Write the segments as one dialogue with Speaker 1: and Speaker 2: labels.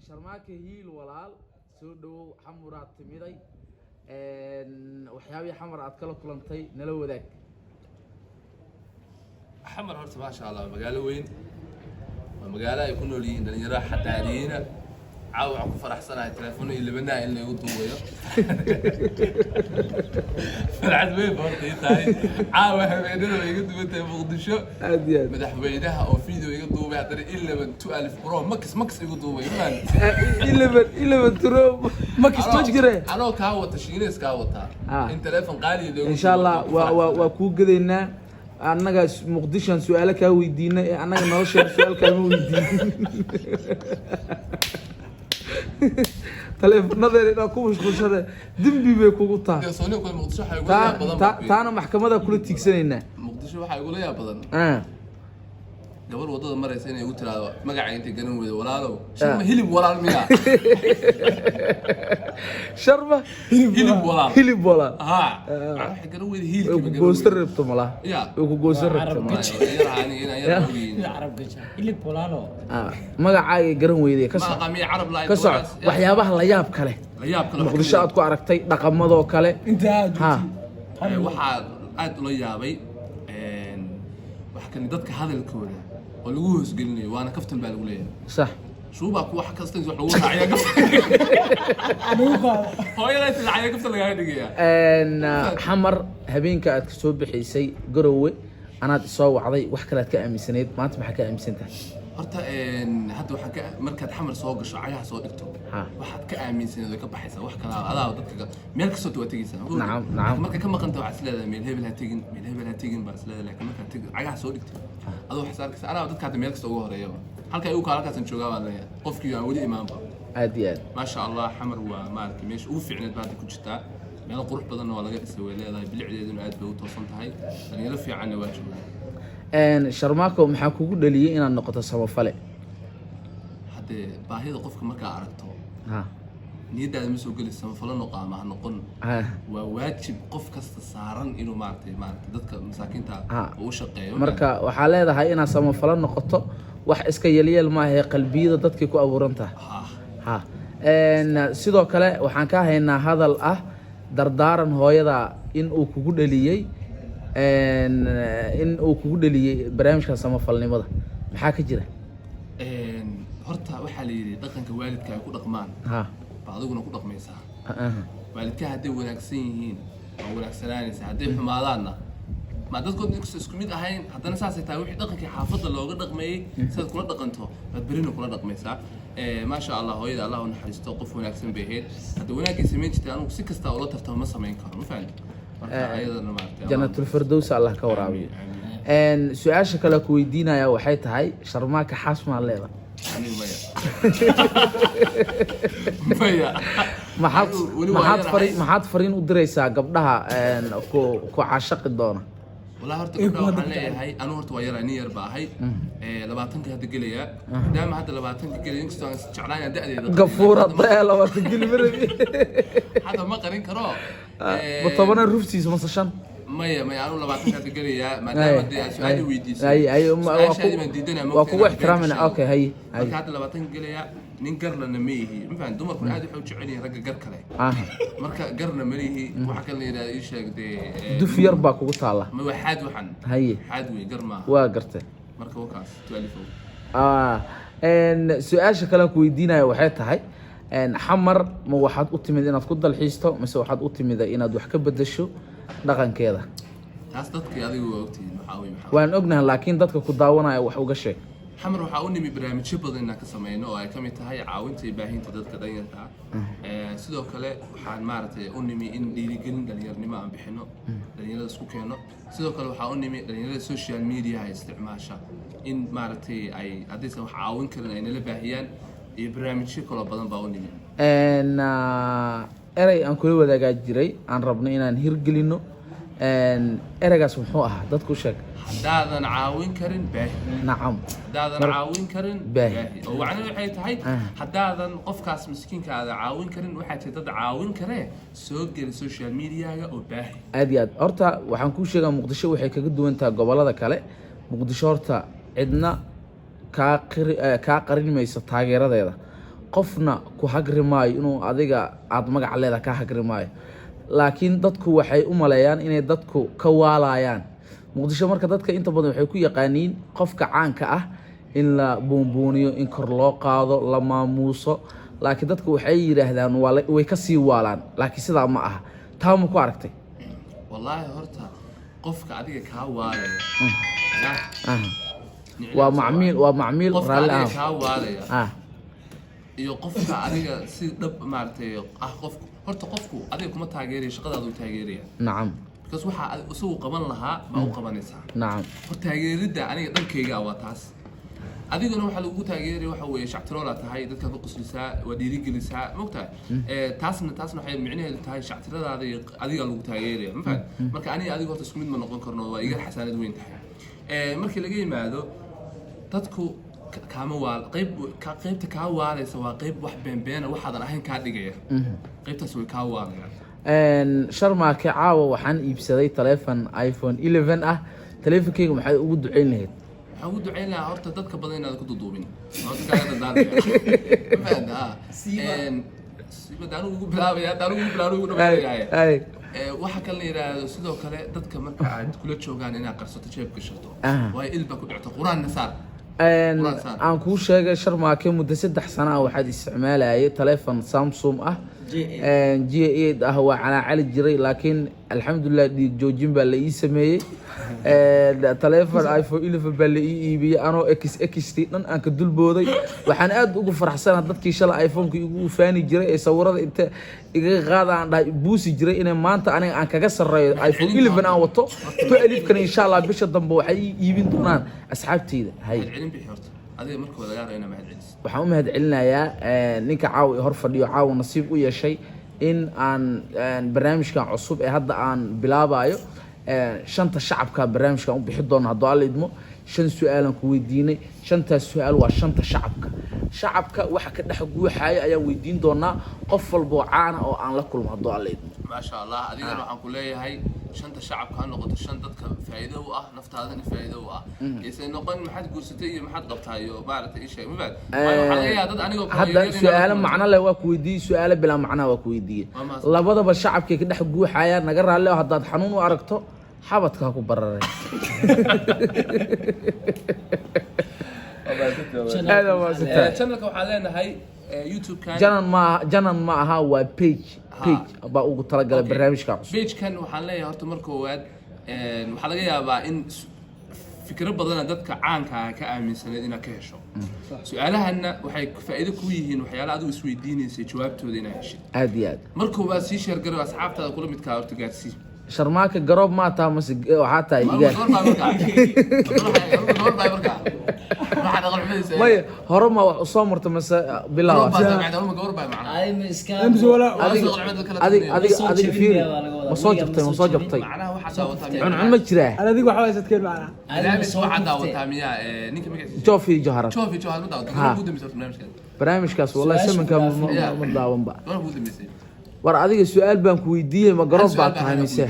Speaker 1: sharmaake hiil walaal soo dhawow xamuraad timiday waxyaabihii xamar aad kala kulantay nala wadaag.
Speaker 2: xamar horta maasha allah magaalo weyn waa magaalo ay ku nool yihiin dhalinyaro xadaariyiina caawa waxaan ku faraxsanahay telefoon iyo labanaa in lagu duubayo farxad weyn horta ii tahay caawa habeenada way iga duubantay muqdisho
Speaker 1: aad iyo aad
Speaker 2: madaxweynaha oo video iga duubay haddana 11 pro max igu duubay maan
Speaker 1: 11 turo max ma jire
Speaker 2: anoo kaa wata shiinees kaa wataa in telefoon qaali loogu
Speaker 1: insha Allah waa ku gadeynaa annaga muqdishan su'aalo ka weydiinay annaga nolosha su'aal ka weydiin telefoonada ina ku mashquulsada dambi bay kugu tahay
Speaker 2: soo ku muqdisho waxa ugu yaab badan
Speaker 1: taana maxkamada kula tiigsanayna
Speaker 2: muqdisho waxa ugu yaab badan gabar wadada maraysa inay ugu tiraado magaca inta garan weedo walaalow sharma hilib walaal miya
Speaker 1: sharma hilib walaal
Speaker 2: waxa garan weedo hilib
Speaker 1: gooster rabto mala ugu gooster rabto
Speaker 2: yani ina
Speaker 3: arab gaja hilib walaalo
Speaker 1: magacaaga garan weeday ka
Speaker 2: soo qamiya arab laa
Speaker 1: ka soo waxyaabaha la yaab kale muqdisho aad ku aragtay dhaqamado kale
Speaker 3: inta
Speaker 2: waxa aad ula yaabay waxa kan dadka hadalkooda oo lagu hoosgelinayo waana kaftan baa lagu leeyahay
Speaker 1: صح
Speaker 2: شو بقى واحد كاستن wax lagu raaciya gaf hooyada inta raaciya gafta laga dhigaya
Speaker 1: xamar habeenka aad ka soo bixisay garowe anaad soo wacday wax kale aad ka aaminsaneed maanta maxaa ka aaminsantahay
Speaker 2: horta hadda waxaan ka markaad xamar soo gasho cayaha soo dhigto waxaad ka aaminsaneed oo ka baxaysa wax kala adaa dadka meel kasta oo tagaysa
Speaker 1: nacam
Speaker 2: marka ka maqanta waxa isleedahay meel hebel ha tegin baa isleedahay laakiin markaad tag cayaha soo dhigto adoo xisaalkiisa anaa dadka hadda meel kasta ugu horeeyo halka ay u kala kasan joogaa baan leeyahay qofkii aan wali imaanba
Speaker 1: aad iyo aad
Speaker 2: ma sha Allah xamar waa maarkii meesha ugu fiicneed baad ku jirtaa meel qurux badan waa laga dhisay way leedahay bilicdeeduna aad bay u toosan tahay dhalinyaro fiicanna waa joogaa
Speaker 1: sharmaako maxaa kugu dhaliyay inaad noqoto samafale
Speaker 2: hadee baahida qofka marka aragto niyadaada ma soo gelayso samafale noqaama ha noqon waa waajib qof kasta saaran inuu maartay dadka masaakiinta uu shaqeeyo
Speaker 1: marka waxaa leedahay inaad samafale noqoto wax iska yeliyeel ma aha qalbiyada dadkii ku abuuran tahay sidoo kale waxaan ka haynaa hadal ah dardaaran hooyada in uu kugu dhaliyay barnaamijka samafalnimada maxaa ka jira
Speaker 2: horta waxaa la yidhi dhaqanka waalidka ay ku dhaqmaan ba adiguna ku dhaqmaysaa waalidka hadday wanaagsan yihiin waa wanaagsanaanaysaa hadday xumaadaanna ma dadkood isku mid ahayn haddana saasay tahay wixii dhaqankii xaafadda looga dhaqmeeyey sidaad kula dhaqanto baad berina kula dhaqmaysaa ما شاء الله هو إذا الله نحرسته قف ونكسن بهيد هذا وناك يسمين تانو سكستا ولا ترتهم ما سمين كانوا فعلا أيضا
Speaker 1: جنة الفردوس الله كورابي إن سؤال شكل كويدينا يا وحيد هاي شرماك حاسم على الليلة ما حد فرين ودريسا قبلها كو عاشق الدونة
Speaker 2: والله هرت كبرها حنا هاي أنا هرت ويرا نير بقى هاي لبعتنك هاد الجلية دائما هاد لبعتنك الجلية ينكستون شعران دقدي
Speaker 1: قفورة ضيع لبعتنك الجلية
Speaker 2: هذا ما قرين كرا
Speaker 1: بطبعنا الروفتي مسشان
Speaker 2: ما أنا لبعتنك هاد الجلية ما دام بدي سؤالي ويدي
Speaker 1: أي وأكو احترامنا أوكي هاي
Speaker 2: هاد لبعتنك الجلية ننقر لنا ميه مثلا دمر كل عادي حوش عليه رجع قر كله مركا قرنا مريه وحكى لنا إيش دي
Speaker 1: دف يربك وطالع
Speaker 2: ما واحد وحن
Speaker 1: هي
Speaker 2: حادوي قرما
Speaker 1: وقرته
Speaker 2: مركا وكاس تألفه
Speaker 1: إن سؤال شكلك ويدينا وحياتها هاي إن حمر ما واحد أتمنى إن تقول الحيسته مثل واحد أتمنى إن دوح كبد الشو دقن كذا
Speaker 2: هاستك هذه وقتي محاوي
Speaker 1: وأن أجنه لكن ضدك كداونا وحوق الشيء
Speaker 2: حمر waxaa mi barnaamij badan inaan ka sameeyno oo ay ka mid tahay caawinta baahinta dadka danyarta sidoo kale waxaan maartay u nimi in dhiirigelin dhalinyarnimo aan bixino dhalinyarada isku keeno sidoo kale waxaa u nimi dhalinyarada social media ay isticmaasha in maartay ay hadaysan wax caawin karin ay nala baahiyaan iyo barnaamijyo kala badan baa u nimi
Speaker 1: eray aan kula wadaagaa jiray aan rabno inaan hirgelino eraygaas muxuu ahaa dadku sheeg
Speaker 2: hadaadan caawin karin baahi
Speaker 1: nacam
Speaker 2: hadaadan caawin karin baahi oo wacna waxay tahay hadaadan qofkaas miskiinka aad caawin karin waxa jirta dad caawin kare soo gal social media-ga oo baahi
Speaker 1: aad iyo aad horta waxaan ku sheegaa muqdisho waxay kaga duwan tahay gobolada kale muqdisho horta cidna ka qarin mayso taageeradeeda qofna ku hagri maayo inuu adiga aad magac leeda ka hagri maayo laakiin dadku waxay u maleeyaan inay dadku ka waalayaan muqdisho marka dadka inta badan waxay ku yaqaaniin qofka caanka ah in la buunbuuniyo in kor loo qaado la maamuuso laakiin dadku waxay yiraahdaan way ka sii waalaan laakiin sidaa ma aha taa ma ku aragtay
Speaker 2: wallaahi horta qofka adiga kaa waalaya
Speaker 1: waa macmiil
Speaker 2: raalli ah kaa waalaya iyo qofka adiga si dhab maartay horta qofku adiga kuma taageerayo shaqadaadu taageeraya
Speaker 1: nacam
Speaker 2: because waxa isagu qaban lahaa ma u qabanaysaa
Speaker 1: nacam
Speaker 2: horta taageerida aniga dhankayga waa taas adiguna waxa lagu taageeray waxa weeye shactiroola tahay dadka ku qoslisaa waa dhiirigelisaa moogtahay taasna waxay micnaheedu tahay shactiradaada adiga lagu taageeraya ma fahad marka aniga adiga horta isku mid ma noqon karno waa iga xasaanad weyn tahay markii laga yimaado dadku kaama waal qaybta kaa waalaysa waa qayb wax beenbeena waxaadan ahayn kaa dhigaya qaybtaas way kaa waalayaan
Speaker 1: sharmaake caawa waxaan iibsaday taleefon iPhone 11 ah taleefonkeyga maxay ugu duceyn lahayd
Speaker 2: waxaan ugu duceyn lahaa horta dadka badan inaad ku duduubin kaaga dadaaraya ugu bilaabaya waxa kale la yiraahdo sidoo kale dadka marka aad kula joogaan inaad qarsato jeeb gashato waa ilba ku dhacto quraanna saar aan kuu sheegay sharmaake muddo 3 sano ah waxaad isticmaalayay taleefon Samsung ah G8 ah waa calaacali jiray laakiin alxamdulillah dhiig joojin baa la ii sameeyay taleefon iPhone 11 baa la ii iibiyay anoo XT dhan aan ka dulbooday waxaan aad ugu faraxsanahay dadkii shalay iPhone-ka igu faani jiray ee sawirada inta iga qaadaan dhahay buusi jiray inay maanta aniga aan kaga sareeyo iPhone 11 aan wato to alifkan insha Allah bisha dambe waxay iibin doonaan asxaabteyda hay adiga markii wada gaarayna mahad celis
Speaker 1: waxaan u mahad celinayaa ninka caawi hor fadhiyo caawi nasiib u yeeshay in aan barnaamijkan cusub ee hadda aan bilaabayo shanta shacabka barnaamijkan u bixi doono haddii alla idmo 5 su'aalan ku weydiinay 5taas su'aal waa shanta shacabka waxa ka dhex guuxaya ayaan weydiin doonaa qof walba oo caan oo aan la kulmo haddii alla idmo
Speaker 2: ma sha Allah adigana waxaan ku leeyahay shanta shacabka ha noqoto shan dadka faa'iido u ah naftaadana faa'iido u ah isay noqon maxad guursatay iyo maxad qabtaa iyo maaragtay ii sheeg ma baad waxa laga yaabaa dad anigoo
Speaker 1: hadda su'aalo macno leh waa ku weydiiyay su'aalo bila macno waa ku weydiiyay labadaba shacabka ka dhex guuxaya naga raali ah haddaad xanuun u aragto xabadka ku bararay
Speaker 2: channelka waxaa leenahay YouTube kan
Speaker 1: janan ma aha waa page baa ugu talagalay barnaamijka cusub
Speaker 2: page kan waxaan leeyahay horta marka koowaad waxaa laga yaabaa in fikro badan dadka caanka ah ka aaminsaneed inaad ka hesho su'aalahanna waxay faa'iido ku yihiin waxyaalaha adigu isweydiinaysay jawaabtooda inaad heshid
Speaker 1: aad iyo aad
Speaker 2: marka koowaad sii share garow asxaabtaada kula midkaa horta gaarsii
Speaker 1: sharmaake garoob ma taa mase waxaa tahay igaan maya hore ma wax usoo marta mase bilaaw adiga fiiri ma soo jabtay cuncun ma jiraa joofi joharan barnaamijkaas wallahi samanka ma daawanba war adiga su'aal baan ku weydiiyay ma garoob baa tahay mise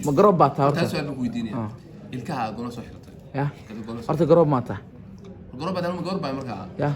Speaker 1: ma garoob baa tahay horta
Speaker 2: ilkaha gono soo xirtay
Speaker 1: ya horta garoob ma tahay
Speaker 2: garoob baa markaa
Speaker 1: ya